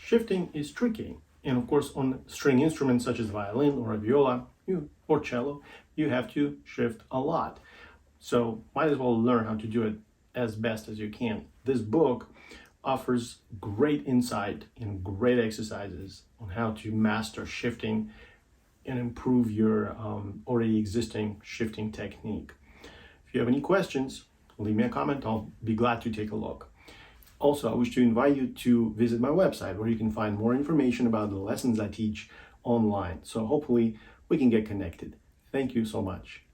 shifting is tricky. And of course, on string instruments such as violin or a viola or cello, you have to shift a lot. So might as well learn how to do it as best as you can. This book offers great insight and great exercises on how to master shifting and improve your already existing shifting technique. If you have any questions, leave me a comment. I'll be glad to take a look. Also, I wish to invite you to visit my website where you can find more information about the lessons I teach online. So hopefully we can get connected. Thank you so much.